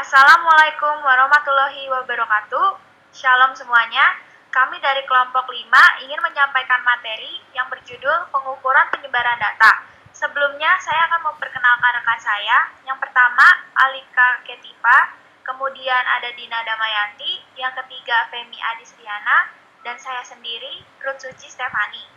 Assalamualaikum warahmatullahi wabarakatuh. Shalom semuanya. Kami dari kelompok 5 ingin menyampaikan materi yang berjudul pengukuran penyebaran data. Sebelumnya saya akan memperkenalkan rekan saya. Yang pertama Alika Ketipa, kemudian ada Dina Damayanti, yang ketiga Femi Adisriana, dan saya sendiri Ruth Suci Stefani.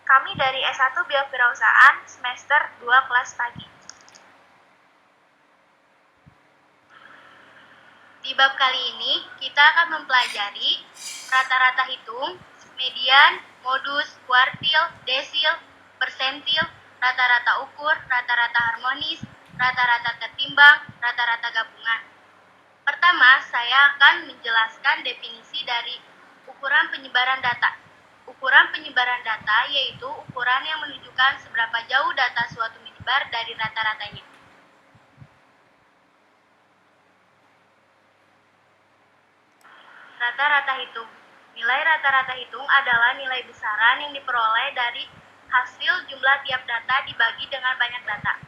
Kami dari S1 Biowirausahaan semester 2 kelas pagi. Di bab kali ini, kita akan mempelajari rata-rata hitung, median, modus, kuartil, desil, persentil, rata-rata ukur, rata-rata harmonis, rata-rata tertimbang, rata-rata gabungan. Pertama, saya akan menjelaskan definisi dari ukuran penyebaran data. Ukuran penyebaran data yaitu ukuran yang menunjukkan seberapa jauh data suatu menyebar dari rata-ratanya. Rata-rata hitung. Nilai rata-rata hitung adalah nilai besaran yang diperoleh dari hasil jumlah tiap data dibagi dengan banyak data.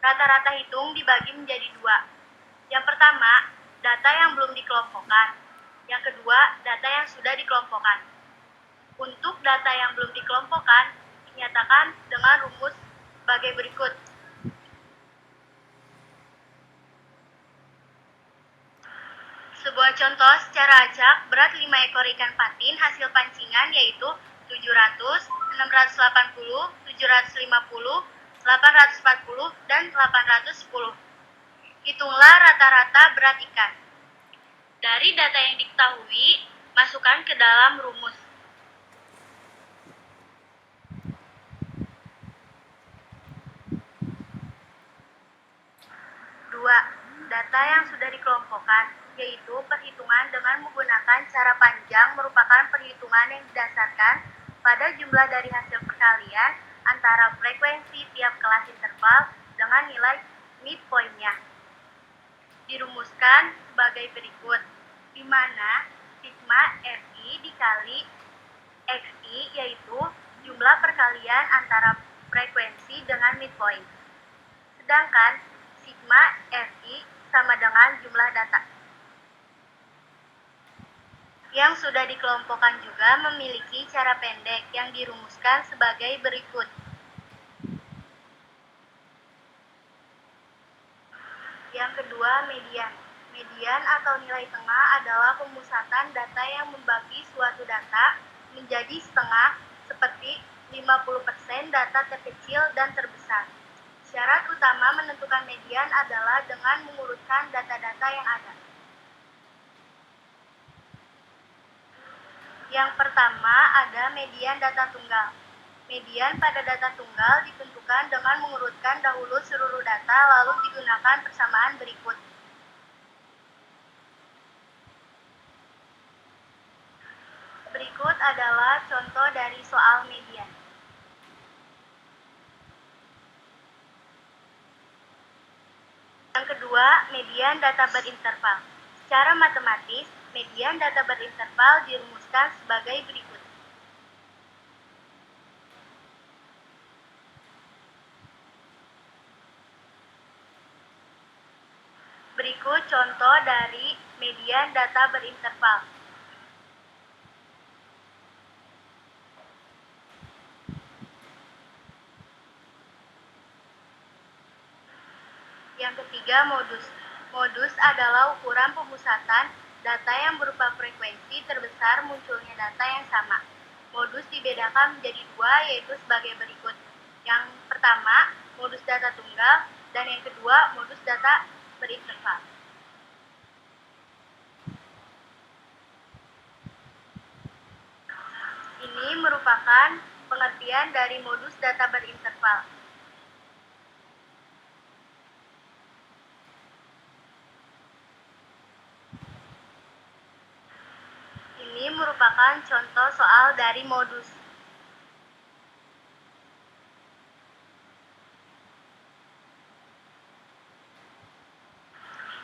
Rata-rata hitung dibagi menjadi dua. Yang pertama, data yang belum dikelompokkan. Yang kedua, data yang sudah dikelompokkan. Untuk data yang belum dikelompokkan, dinyatakan dengan rumus sebagai berikut. Sebuah contoh secara acak, berat 5 ekor ikan patin hasil pancingan yaitu 700, 680, 750, 840, dan 810. Hitunglah rata-rata berat ikan. Dari data yang diketahui, masukkan ke dalam rumus. Dua, data yang sudah dikelompokkan, yaitu perhitungan dengan menggunakan cara panjang merupakan perhitungan yang didasarkan pada jumlah dari hasil perkalian antara frekuensi tiap kelas interval dengan nilai midpoint-nya. Dirumuskan sebagai berikut, di mana sigma Fi dikali Xi yaitu jumlah perkalian antara frekuensi dengan midpoint. Sedangkan sigma Fi sama dengan jumlah data. Yang sudah dikelompokkan juga memiliki cara pendek yang dirumuskan sebagai berikut. Yang kedua, median. Median atau nilai tengah adalah pemusatan data yang membagi suatu data menjadi setengah seperti 50% data terkecil dan terbesar. Syarat utama menentukan median adalah dengan mengurutkan data-data yang ada. Yang pertama ada median data tunggal. Median pada data tunggal ditentukan dengan mengurutkan dahulu seluruh data lalu digunakan persamaan berikut. Berikut adalah contoh dari soal median. Yang kedua, median data berinterval. Secara matematis, median data berinterval dirumuskan sebagai berikut. Berikut contoh dari median data berinterval. Yang ketiga, modus. Modus adalah ukuran pemusatan data yang berupa frekuensi terbesar munculnya data yang sama. Modus dibedakan menjadi dua, yaitu sebagai berikut. Yang pertama, modus data tunggal, dan yang kedua, modus data berinterval. Ini merupakan pengertian dari modus data berinterval. Ini merupakan contoh soal dari modus.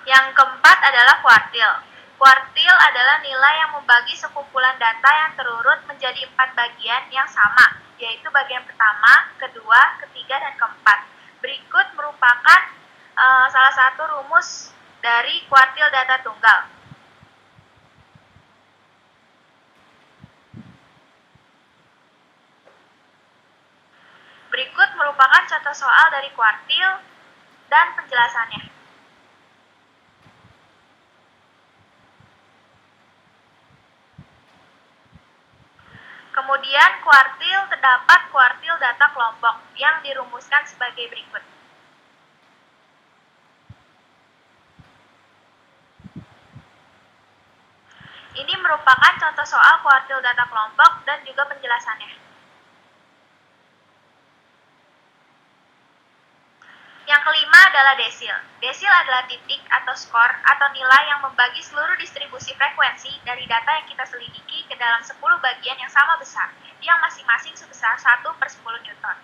Yang keempat adalah kuartil. Kuartil adalah nilai yang membagi sekumpulan data yang terurut menjadi 4 bagian yang sama, yaitu bagian pertama, kedua, ketiga, dan keempat. Berikut merupakan salah satu rumus dari kuartil data tunggal. Berikut merupakan contoh soal dari kuartil dan penjelasannya. Kemudian kuartil terdapat kuartil data kelompok yang dirumuskan sebagai berikut. Ini merupakan contoh soal kuartil data kelompok dan juga penjelasannya. Yang kelima adalah desil. Desil adalah titik atau skor atau nilai yang membagi seluruh distribusi frekuensi dari data yang kita selidiki ke dalam 10 bagian yang sama besar, yang masing-masing sebesar 1/10 Newton.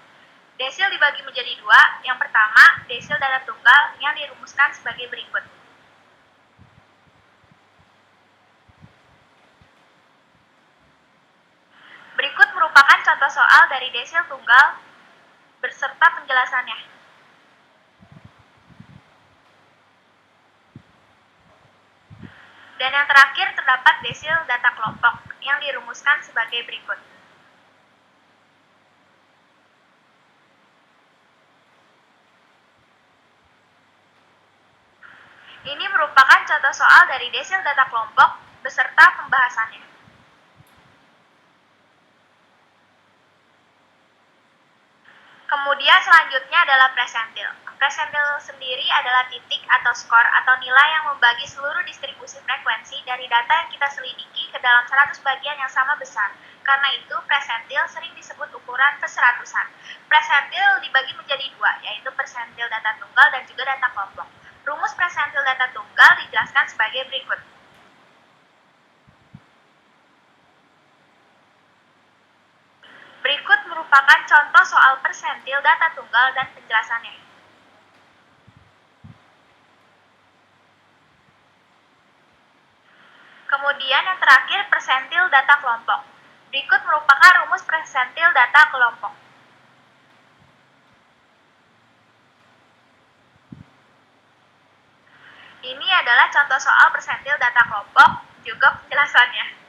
Desil dibagi menjadi dua. Yang pertama, desil data tunggal yang dirumuskan sebagai berikut. Berikut merupakan contoh soal dari desil tunggal beserta penjelasannya. Dan yang terakhir terdapat desil data kelompok yang dirumuskan sebagai berikut. Ini merupakan contoh soal dari desil data kelompok beserta pembahasannya. Kemudian selanjutnya adalah presentil. Presentil sendiri adalah titik atau skor atau nilai yang membagi seluruh distribusi frekuensi dari data yang kita selidiki ke dalam 100 bagian yang sama besar. Karena itu, presentil sering disebut ukuran keseratusan. Presentil dibagi menjadi dua, yaitu presentil data tunggal dan juga data kelompok. Rumus presentil data tunggal dijelaskan sebagai berikut. Berikut merupakan contoh soal persentil data tunggal dan penjelasannya. Kemudian yang terakhir persentil data kelompok. Berikut merupakan rumus persentil data kelompok. Ini adalah contoh soal persentil data kelompok, juga penjelasannya.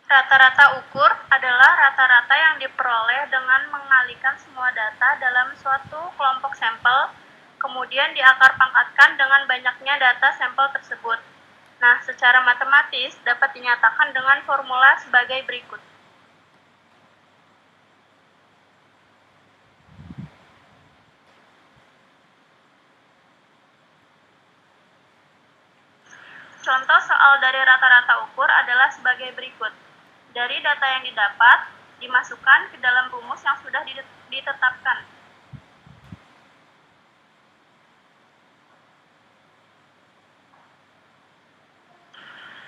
Rata-rata ukur adalah rata-rata yang diperoleh dengan mengalihkan semua data dalam suatu kelompok sampel, kemudian diakar pangkatkan dengan banyaknya data sampel tersebut. Nah, secara matematis dapat dinyatakan dengan formula sebagai berikut. Contoh soal dari rata-rata ukur adalah sebagai berikut. Dari data yang didapat, dimasukkan ke dalam rumus yang sudah ditetapkan.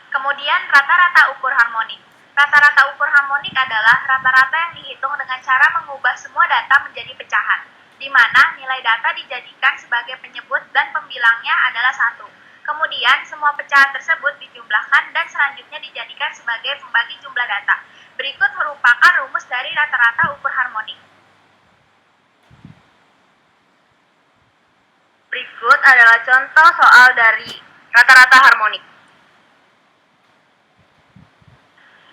Kemudian rata-rata ukur harmonik. Rata-rata ukur harmonik adalah rata-rata yang dihitung dengan cara mengubah semua data menjadi pecahan, di mana nilai data dijadikan sebagai penyebut dan pembilangnya adalah 1. Kemudian semua pecahan tersebut dijumlahkan dan selanjutnya dijadikan sebagai pembagi jumlah data. Berikut merupakan rumus dari rata-rata ukur harmonik. Berikut adalah contoh soal dari rata-rata harmonik.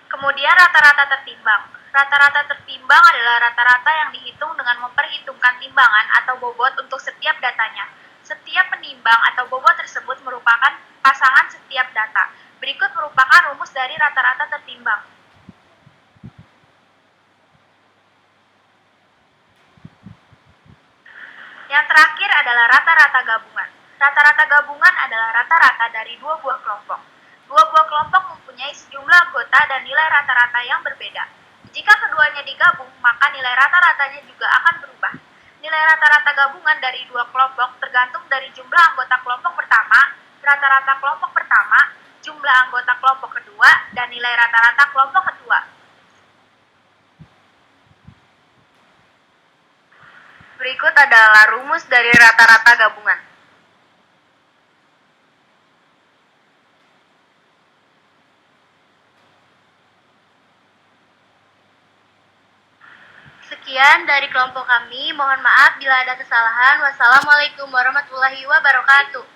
Kemudian rata-rata tertimbang. Rata-rata tertimbang adalah rata-rata yang dihitung dengan memperhitungkan timbangan atau bobot untuk setiap datanya. Setiap penimbang atau bobot tersebut merupakan pasangan setiap data. Berikut merupakan rumus dari rata-rata tertimbang. Yang terakhir adalah rata-rata gabungan. Rata-rata gabungan adalah rata-rata dari dua buah kelompok. Dua buah kelompok mempunyai sejumlah anggota dan nilai rata-rata yang berbeda. Jika keduanya digabung, maka nilai rata-ratanya juga akan berubah. Nilai rata-rata gabungan dari dua kelompok tergantung dari jumlah anggota kelompok pertama, rata-rata kelompok pertama, jumlah anggota kelompok kedua, dan nilai rata-rata kelompok kedua. Berikut adalah rumus dari rata-rata gabungan. Sekian Sekian dari kelompok kami. Mohon maaf bila ada kesalahan. Wassalamualaikum warahmatullahi wabarakatuh.